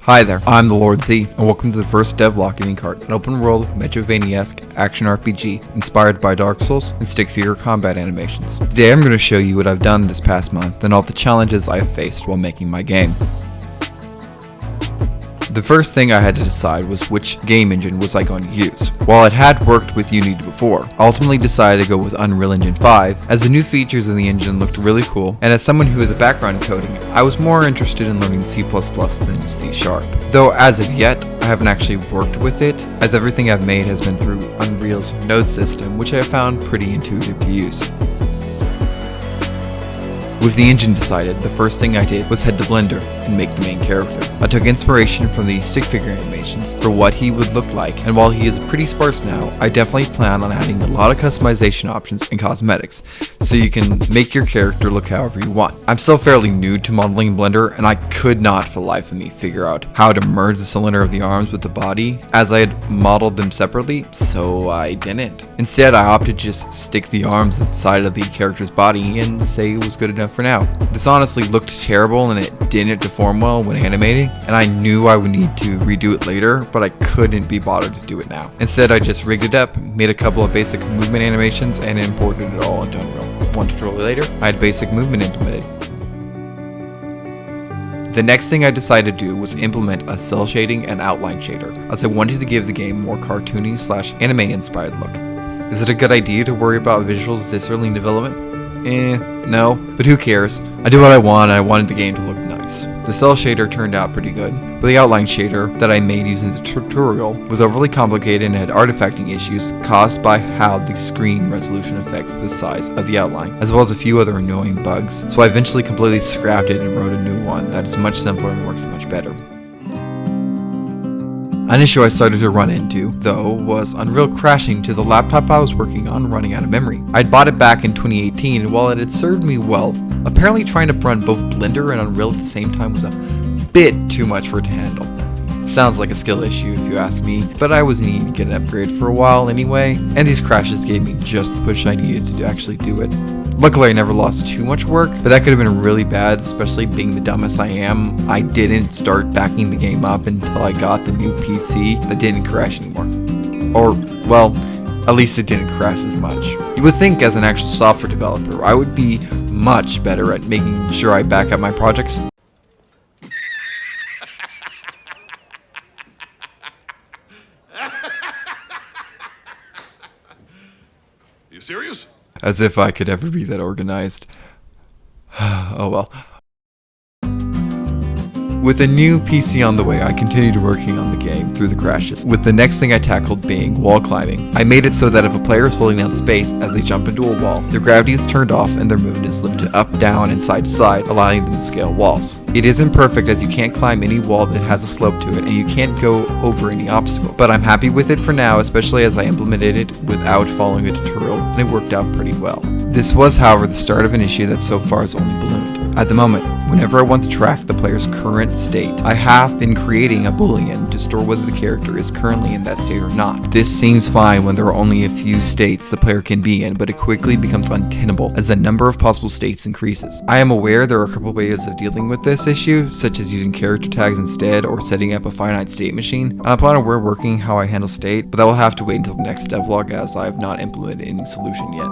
Hi there, I'm the Lord Z, and welcome to the first Devlog Gaming Cart, an open-world, metroidvania-esque action RPG inspired by Dark Souls and stick figure combat animations. Today I'm going to show you what I've done this past month and all the challenges I've faced while making my game. The first thing I had to decide was which game engine was I going to use. While it had worked with Unity before, I ultimately decided to go with Unreal Engine 5 as the new features in the engine looked really cool, and as someone who has a background in coding, I was more interested in learning C++ than C#. Though as of yet, I haven't actually worked with it, as everything I've made has been through Unreal's node system, which I found pretty intuitive to use. With the engine decided, the first thing I did was head to Blender and make the main character. I took inspiration from the stick figure animations for what he would look like, and while he is pretty sparse now, I definitely plan on adding a lot of customization options and cosmetics, so you can make your character look however you want. I'm still fairly new to modeling in Blender, and I could not for the life of me figure out how to merge the cylinder of the arms with the body, as I had modeled them separately, so I didn't. Instead, I opted to just stick the arms at the side of the character's body and say it was good enough for now. This honestly looked terrible and it didn't deform well when animating, and I knew I would need to redo it later, but I couldn't be bothered to do it now. Instead, I just rigged it up, made a couple of basic movement animations, and imported it all into Unreal. One tutorial later, I had basic movement implemented. The next thing I decided to do was implement a cell shading and outline shader, as I wanted to give the game more cartoony/anime inspired look. Is it a good idea to worry about visuals this early in development? No, but who cares? I did what I want and I wanted the game to look nice. The cell shader turned out pretty good, but the outline shader that I made using the tutorial was overly complicated and had artifacting issues caused by how the screen resolution affects the size of the outline, as well as a few other annoying bugs, so I eventually completely scrapped it and wrote a new one that is much simpler and works much better. An issue I started to run into, though, was Unreal crashing to the laptop I was working on running out of memory. I'd bought it back in 2018, and while it had served me well, apparently trying to run both Blender and Unreal at the same time was a bit too much for it to handle. Sounds like a skill issue if you ask me, but I was needing to get an upgrade for a while anyway, and these crashes gave me just the push I needed to actually do it. Luckily I never lost too much work, but that could have been really bad, especially being the dumbest I am. I didn't start backing the game up until I got the new PC that didn't crash anymore. Or, well, at least it didn't crash as much. You would think as an actual software developer, I would be much better at making sure I back up my projects. You serious? As if I could ever be that organized. Oh well. With a new PC on the way, I continued working on the game through the crashes, with the next thing I tackled being wall climbing. I made it so that if a player is holding down space as they jump into a wall, their gravity is turned off and their movement is limited up, down, and side to side, allowing them to scale walls. It isn't perfect as you can't climb any wall that has a slope to it and you can't go over any obstacle, but I'm happy with it for now, especially as I implemented it without following a tutorial and it worked out pretty well. This was, however, the start of an issue that so far has only ballooned. At the moment, whenever I want to track the player's current state, I have been creating a Boolean to store whether the character is currently in that state or not. This seems fine when there are only a few states the player can be in, but it quickly becomes untenable as the number of possible states increases. I am aware there are a couple ways of dealing with this issue, such as using character tags instead or setting up a finite state machine, and I plan on reworking how I handle state, but that will have to wait until the next devlog as I have not implemented any solution yet.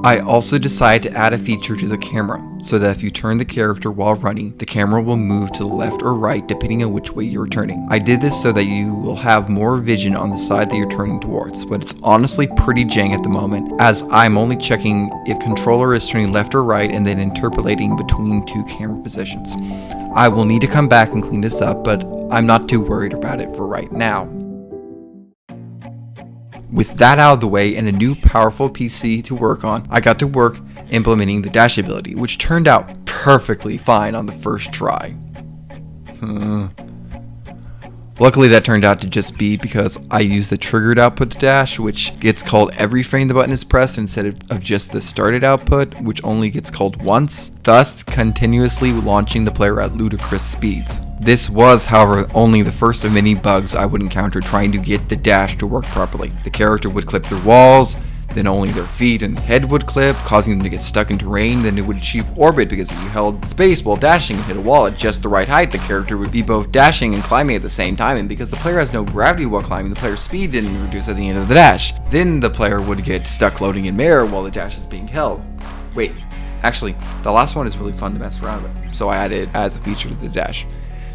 I also decided to add a feature to the camera, so that if you turn the character while running, the camera will move to the left or right depending on which way you're turning. I did this so that you will have more vision on the side that you're turning towards, but it's honestly pretty jank at the moment, as I'm only checking if controller is turning left or right and then interpolating between two camera positions. I will need to come back and clean this up, but I'm not too worried about it for right now. With that out of the way and a new powerful PC to work on, I got to work implementing the dash ability, which turned out perfectly fine on the first try. Luckily that turned out to just be because I used the triggered output to dash, which gets called every frame the button is pressed instead of just the started output, which only gets called once, thus continuously launching the player at ludicrous speeds. This was, however, only the first of many bugs I would encounter trying to get the dash to work properly. The character would clip through walls, then only their feet and head would clip, causing them to get stuck in terrain. Then it would achieve orbit, because if you held space while dashing and hit a wall at just the right height, the character would be both dashing and climbing at the same time, and because the player has no gravity while climbing, the player's speed didn't reduce at the end of the dash. Then the player would get stuck floating in midair while the dash is being held. Wait, actually, the last one is really fun to mess around with, so I added as a feature to the dash,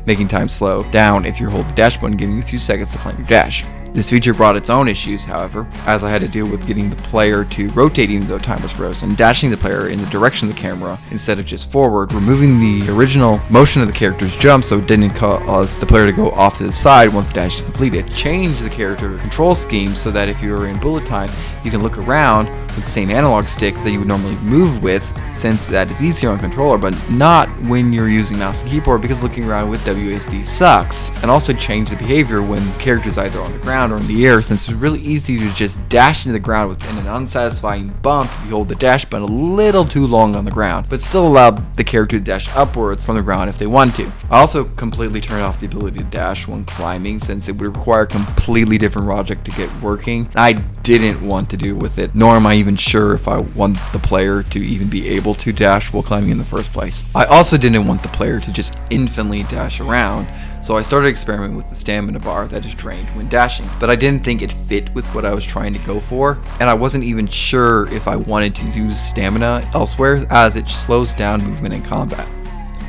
making time slow down if you hold the dash button, giving you a few seconds to plan your dash. This feature brought its own issues, however, as I had to deal with getting the player to rotate even though time was frozen, dashing the player in the direction of the camera instead of just forward, removing the original motion of the character's jump so it didn't cause the player to go off to the side once the dash is completed. Change the character control scheme so that if you are in bullet time, you can look around with the same analog stick that you would normally move with, since that is easier on controller, but not when you're using mouse and keyboard, because looking around with WASD sucks. And also change the behavior when the character is either on the ground or in the air, since it's really easy to just dash into the ground within an unsatisfying bump if you hold the dash button a little too long on the ground, but still allow the character to dash upwards from the ground if they want to. I also completely turned off the ability to dash when climbing, since it would require a completely different logic to get working. I didn't want to do with it, nor am I even sure if I want the player to even be able to dash while climbing in the first place. I also didn't want the player to just infinitely dash around, so I started experimenting with the stamina bar that is drained when dashing, but I didn't think it fit with what I was trying to go for, and I wasn't even sure if I wanted to use stamina elsewhere, as it slows down movement in combat.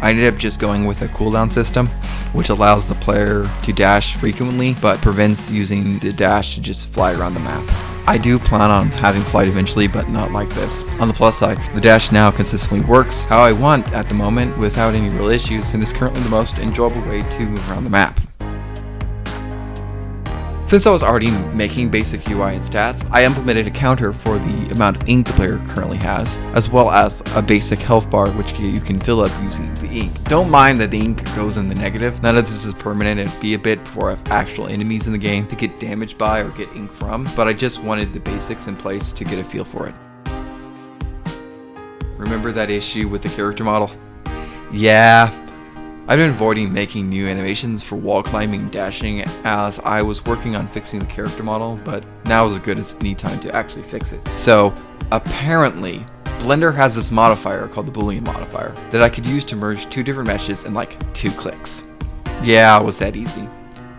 I ended up just going with a cooldown system, which allows the player to dash frequently, but prevents using the dash to just fly around the map. I do plan on having flight eventually, but not like this. On the plus side, the dash now consistently works how I want at the moment without any real issues, and is currently the most enjoyable way to move around the map. Since I was already making basic UI and stats, I implemented a counter for the amount of ink the player currently has, as well as a basic health bar which you can fill up using the ink. Don't mind that the ink goes in the negative, none of this is permanent, and it'd be a bit before I have actual enemies in the game to get damaged by or get ink from, but I just wanted the basics in place to get a feel for it. Remember that issue with the character model? Yeah. I've been avoiding making new animations for wall climbing and dashing as I was working on fixing the character model, but now is as good as any time to actually fix it. So apparently Blender has this modifier called the Moolyen modifier that I could use to merge two different meshes in like 2 clicks. Yeah, it was that easy.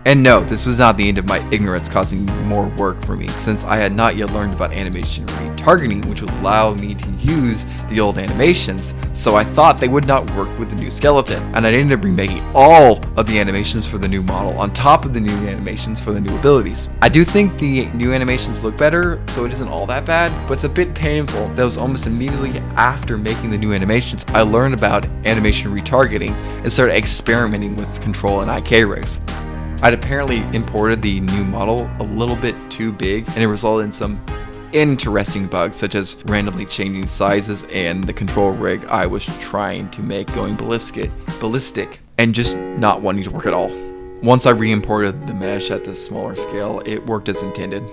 And no, this was not the end of my ignorance causing more work for me, since I had not yet learned about animation retargeting, which would allow me to use the old animations, so I thought they would not work with the new skeleton, and I ended up remaking all of the animations for the new model on top of the new animations for the new abilities. I do think the new animations look better, so it isn't all that bad, but it's a bit painful that it was almost immediately after making the new animations I learned about animation retargeting and started experimenting with control and IK rigs. I'd apparently imported the new model a little bit too big, and it resulted in some interesting bugs, such as randomly changing sizes and the control rig I was trying to make going ballistic and just not wanting to work at all. Once I re-imported the mesh at the smaller scale, it worked as intended.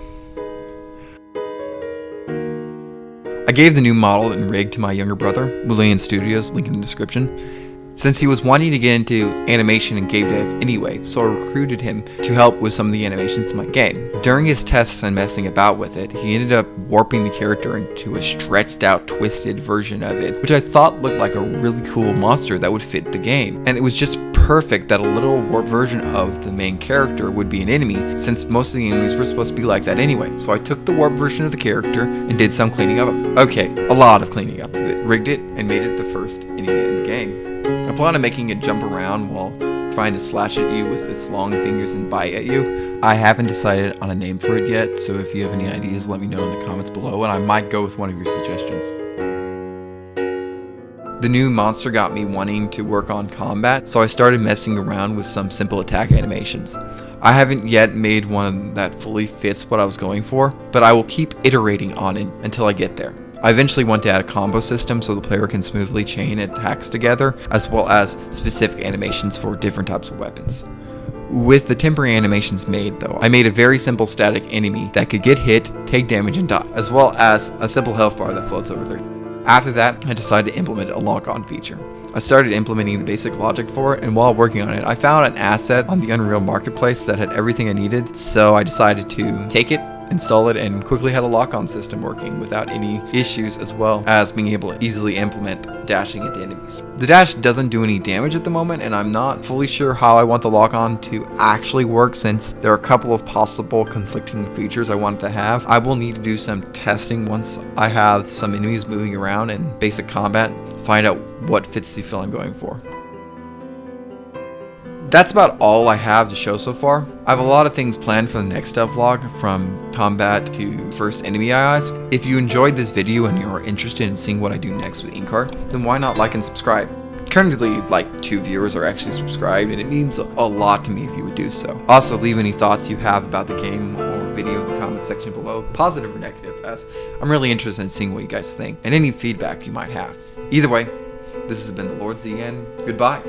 I gave the new model and rig to my younger brother, Moolyen Studios, link in the description, since he was wanting to get into animation and game dev anyway, so I recruited him to help with some of the animations in my game. During his tests and messing about with it, he ended up warping the character into a stretched out, twisted version of it, which I thought looked like a really cool monster that would fit the game. And it was just perfect that a little warped version of the main character would be an enemy, since most of the enemies were supposed to be like that anyway. So I took the warped version of the character and did some cleaning up of it. Okay, a lot of cleaning up of it, rigged it, and made it the first enemy in the game. I plan on making it jump around while trying to slash at you with its long fingers and bite at you. I haven't decided on a name for it yet, so if you have any ideas, let me know in the comments below, and I might go with one of your suggestions. The new monster got me wanting to work on combat, so I started messing around with some simple attack animations. I haven't yet made one that fully fits what I was going for, but I will keep iterating on it until I get there. I eventually want to add a combo system so the player can smoothly chain attacks together, as well as specific animations for different types of weapons. With the temporary animations made though, I made a very simple static enemy that could get hit, take damage, and die, as well as a simple health bar that floats over there. After that, I decided to implement a lock-on feature. I started implementing the basic logic for it, and while working on it, I found an asset on the Unreal Marketplace that had everything I needed, so I decided to take it, install it, and quickly had a lock-on system working without any issues, as well as being able to easily implement dashing into enemies. The dash doesn't do any damage at the moment, and I'm not fully sure how I want the lock-on to actually work, since there are a couple of possible conflicting features I want it to have. I will need to do some testing once I have some enemies moving around in basic combat, find out what fits the feel I'm going for. That's about all I have to show so far. I have a lot of things planned for the next devlog, from combat to first enemy eyes. If you enjoyed this video and you're interested in seeing what I do next with Inkart, then why not like and subscribe? Currently, like 2 viewers are actually subscribed, and it means a lot to me if you would do so. Also, leave any thoughts you have about the game or video in the comment section below, positive or negative, as I'm really interested in seeing what you guys think and any feedback you might have. Either way, this has been the Lord Z, and goodbye.